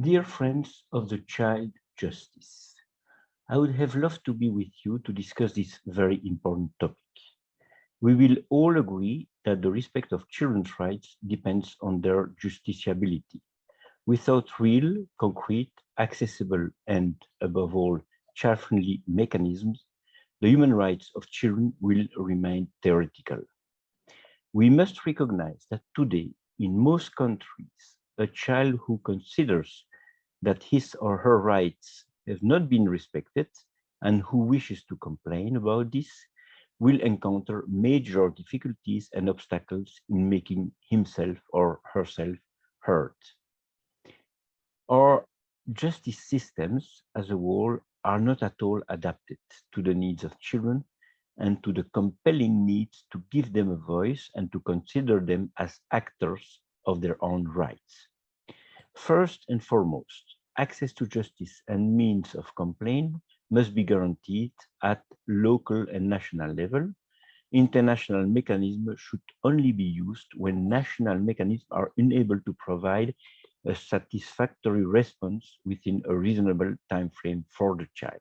Dear friends of the child justice, I would have loved to be with you to discuss this very important topic. We will all agree that the respect of children's rights depends on their justiciability. Without real, concrete, accessible, and above all, child-friendly mechanisms, the human rights of children will remain theoretical. We must recognize that today, in most countries, a child who considers that his or her rights have not been respected and who wishes to complain about this will encounter major difficulties and obstacles in making himself or herself heard. Our justice systems as a whole are not at all adapted to the needs of children and to the compelling needs to give them a voice and to consider them as actors of their own rights. First and foremost, access to justice and means of complaint must be guaranteed at local and national level. International mechanisms should only be used when national mechanisms are unable to provide a satisfactory response within a reasonable time frame for the child.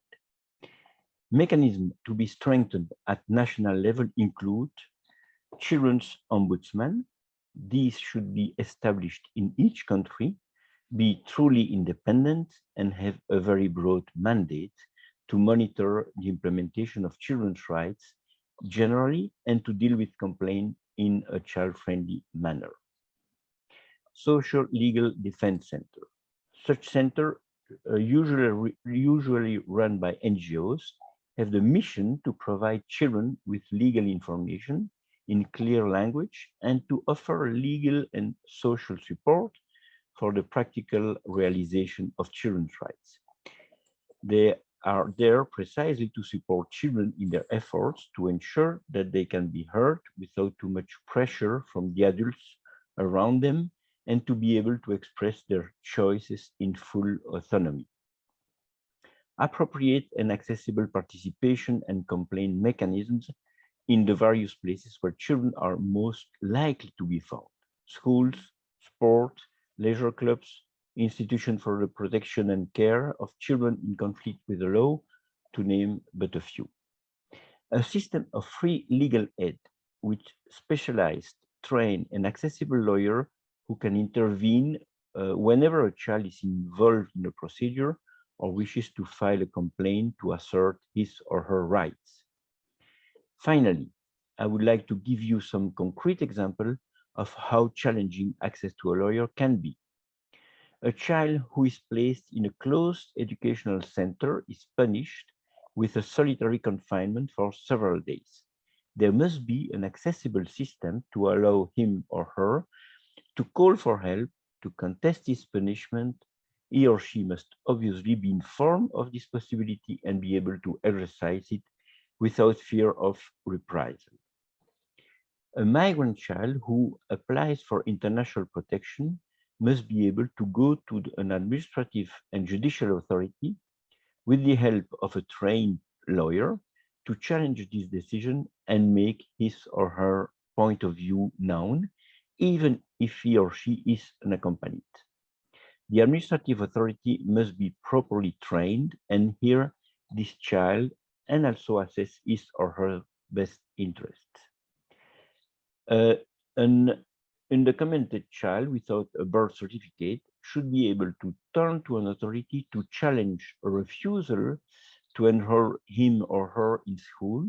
Mechanisms to be strengthened at national level include children's ombudsman. These should be established in each country, be truly independent, and have a very broad mandate to monitor the implementation of children's rights generally and to deal with complaints in a child-friendly manner. Social Legal Defense Center. Such center, usually run by NGOs, have the mission to provide children with legal information in clear language and to offer legal and social support for the practical realization of children's rights. They are there precisely to support children in their efforts to ensure that they can be heard without too much pressure from the adults around them and to be able to express their choices in full autonomy. Appropriate and accessible participation and complaint mechanisms in the various places where children are most likely to be found: schools, sport, leisure clubs, institutions for the protection and care of children in conflict with the law, to name but a few. A system of free legal aid with specialized, trained, and accessible lawyers who can intervene whenever a child is involved in a procedure or wishes to file a complaint to assert his or her rights. Finally, I would like to give you some concrete example of how challenging access to a lawyer can be. A child who is placed in a closed educational center is punished with a solitary confinement for several days. There must be an accessible system to allow him or her to call for help, to contest his punishment. He or she must obviously be informed of this possibility and be able to exercise it without fear of reprisal. A migrant child who applies for international protection must be able to go to an administrative and judicial authority with the help of a trained lawyer to challenge this decision and make his or her point of view known, even if he or she is unaccompanied. The administrative authority must be properly trained and hear this child and also assess his or her best interests. An undocumented child without a birth certificate should be able to turn to an authority to challenge a refusal to enroll him or her in school,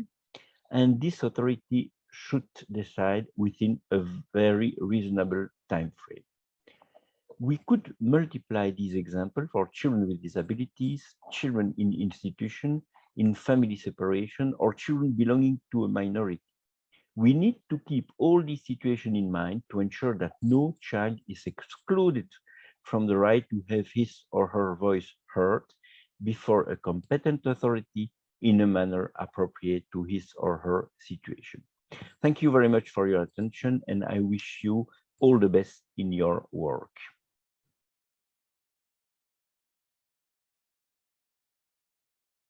and this authority should decide within a very reasonable time frame. We could multiply these examples for children with disabilities, children in institution, in family separation, or children belonging to a minority. We need to keep all these situations in mind to ensure that no child is excluded from the right to have his or her voice heard before a competent authority in a manner appropriate to his or her situation. Thank you very much for your attention, and I wish you all the best in your work.